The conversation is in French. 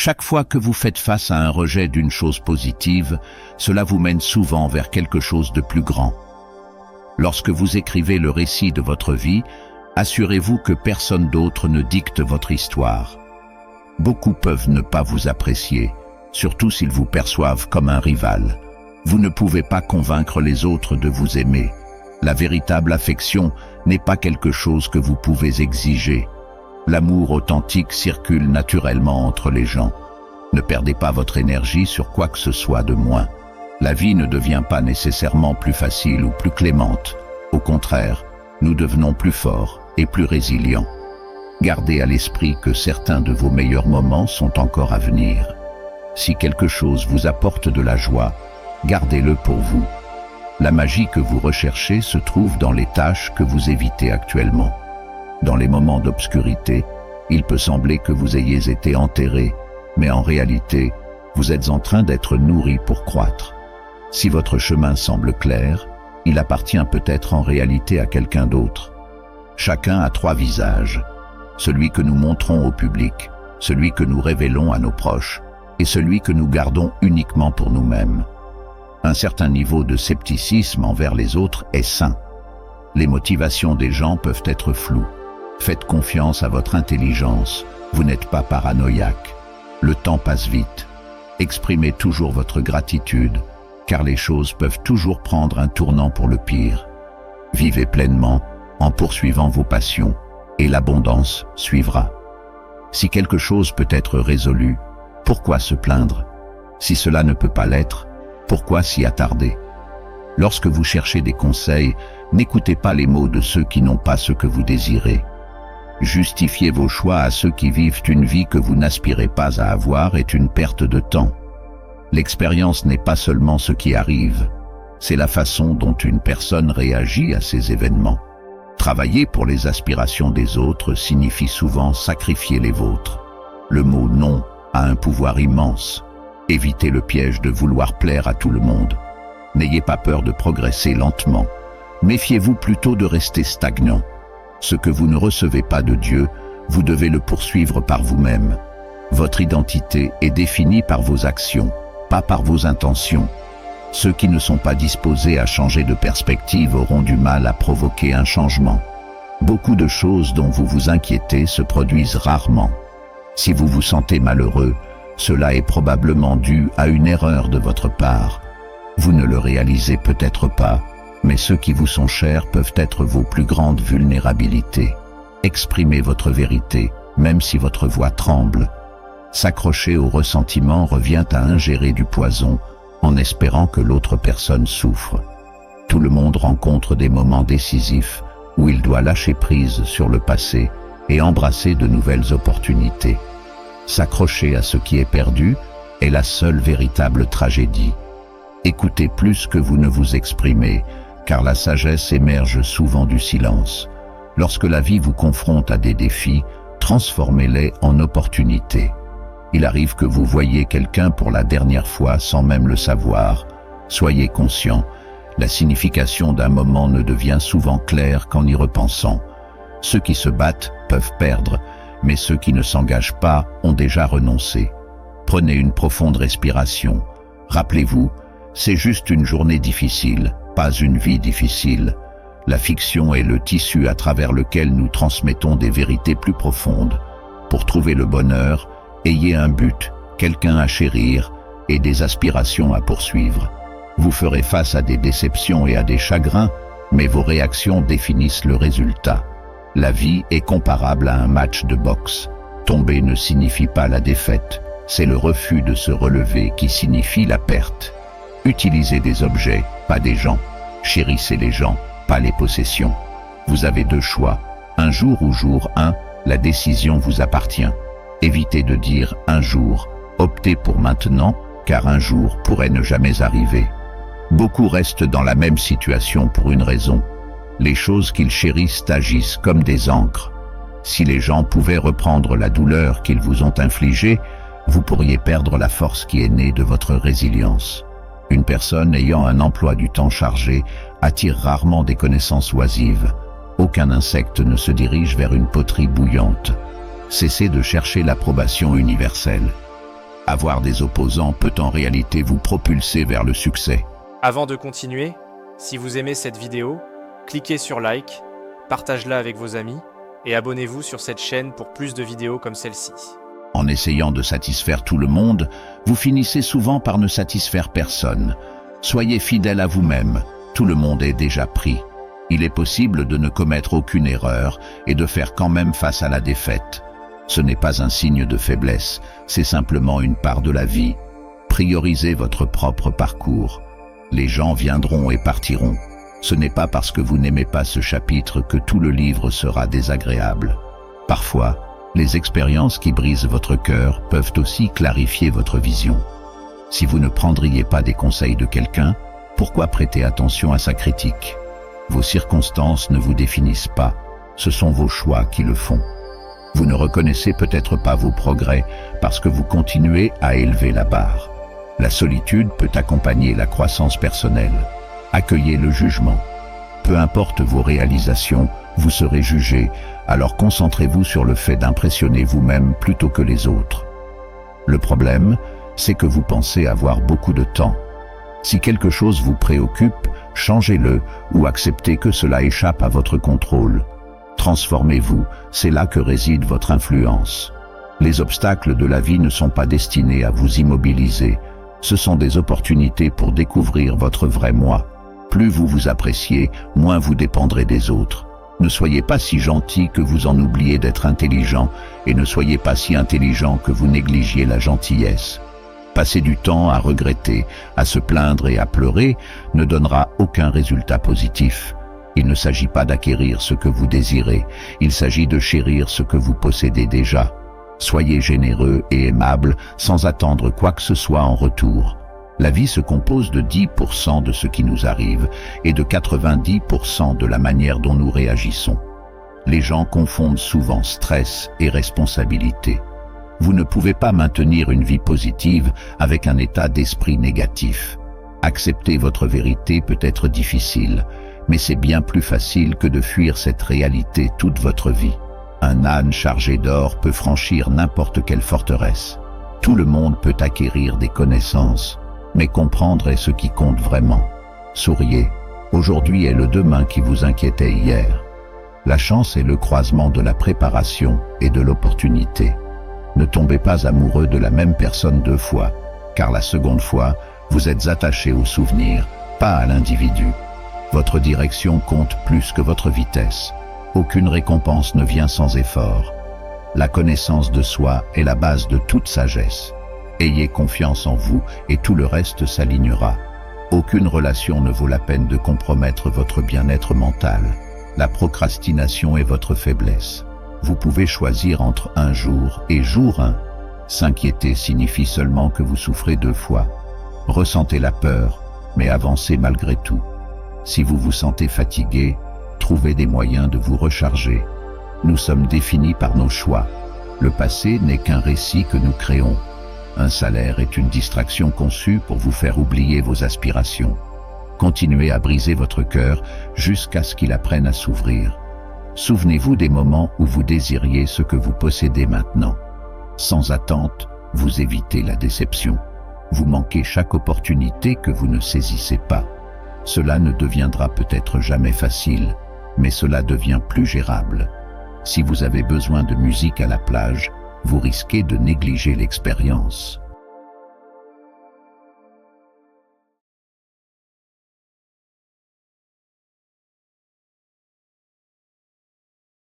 Chaque fois que vous faites face à un rejet d'une chose positive, cela vous mène souvent vers quelque chose de plus grand. Lorsque vous écrivez le récit de votre vie, assurez-vous que personne d'autre ne dicte votre histoire. Beaucoup peuvent ne pas vous apprécier, surtout s'ils vous perçoivent comme un rival. Vous ne pouvez pas convaincre les autres de vous aimer. La véritable affection n'est pas quelque chose que vous pouvez exiger. L'amour authentique circule naturellement entre les gens. Ne perdez pas votre énergie sur quoi que ce soit de moins. La vie ne devient pas nécessairement plus facile ou plus clémente. Au contraire, nous devenons plus forts et plus résilients. Gardez à l'esprit que certains de vos meilleurs moments sont encore à venir. Si quelque chose vous apporte de la joie, gardez-le pour vous. La magie que vous recherchez se trouve dans les tâches que vous évitez actuellement. Dans les moments d'obscurité, il peut sembler que vous ayez été enterré, mais en réalité, vous êtes en train d'être nourri pour croître. Si votre chemin semble clair, il appartient peut-être en réalité à quelqu'un d'autre. Chacun a 3 visages, celui que nous montrons au public, celui que nous révélons à nos proches, et celui que nous gardons uniquement pour nous-mêmes. Un certain niveau de scepticisme envers les autres est sain. Les motivations des gens peuvent être floues. Faites confiance à votre intelligence, vous n'êtes pas paranoïaque. Le temps passe vite. Exprimez toujours votre gratitude, car les choses peuvent toujours prendre un tournant pour le pire. Vivez pleinement en poursuivant vos passions, et l'abondance suivra. Si quelque chose peut être résolu, pourquoi se plaindre? Si cela ne peut pas l'être, pourquoi s'y attarder? Lorsque vous cherchez des conseils, n'écoutez pas les mots de ceux qui n'ont pas ce que vous désirez. Justifier vos choix à ceux qui vivent une vie que vous n'aspirez pas à avoir est une perte de temps. L'expérience n'est pas seulement ce qui arrive, c'est la façon dont une personne réagit à ces événements. Travailler pour les aspirations des autres signifie souvent sacrifier les vôtres. Le mot « non » a un pouvoir immense. Évitez le piège de vouloir plaire à tout le monde. N'ayez pas peur de progresser lentement. Méfiez-vous plutôt de rester stagnant. Ce que vous ne recevez pas de Dieu, vous devez le poursuivre par vous-même. Votre identité est définie par vos actions, pas par vos intentions. Ceux qui ne sont pas disposés à changer de perspective auront du mal à provoquer un changement. Beaucoup de choses dont vous vous inquiétez se produisent rarement. Si vous vous sentez malheureux, cela est probablement dû à une erreur de votre part. Vous ne le réalisez peut-être pas, mais ceux qui vous sont chers peuvent être vos plus grandes vulnérabilités. Exprimez votre vérité, même si votre voix tremble. S'accrocher au ressentiment revient à ingérer du poison, en espérant que l'autre personne souffre. Tout le monde rencontre des moments décisifs où il doit lâcher prise sur le passé et embrasser de nouvelles opportunités. S'accrocher à ce qui est perdu est la seule véritable tragédie. Écoutez plus que vous ne vous exprimez, car la sagesse émerge souvent du silence. Lorsque la vie vous confronte à des défis, transformez-les en opportunités. Il arrive que vous voyiez quelqu'un pour la dernière fois sans même le savoir. Soyez conscient, la signification d'un moment ne devient souvent claire qu'en y repensant. Ceux qui se battent peuvent perdre, mais ceux qui ne s'engagent pas ont déjà renoncé. Prenez une profonde respiration. Rappelez-vous, c'est juste une journée difficile, pas une vie difficile. La fiction est le tissu à travers lequel nous transmettons des vérités plus profondes. Pour trouver le bonheur, ayez un but, quelqu'un à chérir et des aspirations à poursuivre. Vous ferez face à des déceptions et à des chagrins, mais vos réactions définissent le résultat. La vie est comparable à un match de boxe. Tomber ne signifie pas la défaite, c'est le refus de se relever qui signifie la perte. Utilisez des objets, pas des gens. Chérissez les gens, pas les possessions. Vous avez 2 choix, un jour ou jour 1, la décision vous appartient. Évitez de dire un jour, optez pour maintenant, car un jour pourrait ne jamais arriver. Beaucoup restent dans la même situation pour une raison. Les choses qu'ils chérissent agissent comme des encres. Si les gens pouvaient reprendre la douleur qu'ils vous ont infligée, vous pourriez perdre la force qui est née de votre résilience. Une personne ayant un emploi du temps chargé attire rarement des connaissances oisives. Aucun insecte ne se dirige vers une poterie bouillante. Cessez de chercher l'approbation universelle. Avoir des opposants peut en réalité vous propulser vers le succès. Avant de continuer, si vous aimez cette vidéo, cliquez sur like, partagez-la avec vos amis et abonnez-vous sur cette chaîne pour plus de vidéos comme celle-ci. En essayant de satisfaire tout le monde, vous finissez souvent par ne satisfaire personne. Soyez fidèle à vous-même, tout le monde est déjà pris. Il est possible de ne commettre aucune erreur et de faire quand même face à la défaite. Ce n'est pas un signe de faiblesse, c'est simplement une part de la vie. Priorisez votre propre parcours. Les gens viendront et partiront. Ce n'est pas parce que vous n'aimez pas ce chapitre que tout le livre sera désagréable. Parfois, les expériences qui brisent votre cœur peuvent aussi clarifier votre vision. Si vous ne prendriez pas des conseils de quelqu'un, pourquoi prêter attention à sa critique? Vos circonstances ne vous définissent pas, ce sont vos choix qui le font. Vous ne reconnaissez peut-être pas vos progrès parce que vous continuez à élever la barre. La solitude peut accompagner la croissance personnelle. Accueillez le jugement. Peu importe vos réalisations, vous serez jugé, alors concentrez-vous sur le fait d'impressionner vous-même plutôt que les autres. Le problème, c'est que vous pensez avoir beaucoup de temps. Si quelque chose vous préoccupe, changez-le ou acceptez que cela échappe à votre contrôle. Transformez-vous, c'est là que réside votre influence. Les obstacles de la vie ne sont pas destinés à vous immobiliser. Ce sont des opportunités pour découvrir votre vrai moi. Plus vous vous appréciez, moins vous dépendrez des autres. Ne soyez pas si gentil que vous en oubliez d'être intelligent, et ne soyez pas si intelligent que vous négligiez la gentillesse. Passer du temps à regretter, à se plaindre et à pleurer ne donnera aucun résultat positif. Il ne s'agit pas d'acquérir ce que vous désirez, il s'agit de chérir ce que vous possédez déjà. Soyez généreux et aimable sans attendre quoi que ce soit en retour. La vie se compose de 10% de ce qui nous arrive et de 90% de la manière dont nous réagissons. Les gens confondent souvent stress et responsabilité. Vous ne pouvez pas maintenir une vie positive avec un état d'esprit négatif. Accepter votre vérité peut être difficile, mais c'est bien plus facile que de fuir cette réalité toute votre vie. Un âne chargé d'or peut franchir n'importe quelle forteresse. Tout le monde peut acquérir des connaissances, mais comprendre est ce qui compte vraiment. Souriez, aujourd'hui est le demain qui vous inquiétait hier. La chance est le croisement de la préparation et de l'opportunité. Ne tombez pas amoureux de la même personne deux fois, car la seconde fois, vous êtes attaché au souvenir, pas à l'individu. Votre direction compte plus que votre vitesse. Aucune récompense ne vient sans effort. La connaissance de soi est la base de toute sagesse. Ayez confiance en vous et tout le reste s'alignera. Aucune relation ne vaut la peine de compromettre votre bien-être mental. La procrastination est votre faiblesse. Vous pouvez choisir entre un jour et jour 1. S'inquiéter signifie seulement que vous souffrez deux fois. Ressentez la peur, mais avancez malgré tout. Si vous vous sentez fatigué, trouvez des moyens de vous recharger. Nous sommes définis par nos choix. Le passé n'est qu'un récit que nous créons. Un salaire est une distraction conçue pour vous faire oublier vos aspirations. Continuez à briser votre cœur jusqu'à ce qu'il apprenne à s'ouvrir. Souvenez-vous des moments où vous désiriez ce que vous possédez maintenant. Sans attente, vous évitez la déception. Vous manquez chaque opportunité que vous ne saisissez pas. Cela ne deviendra peut-être jamais facile, mais cela devient plus gérable. Si vous avez besoin de musique à la plage, vous risquez de négliger l'expérience.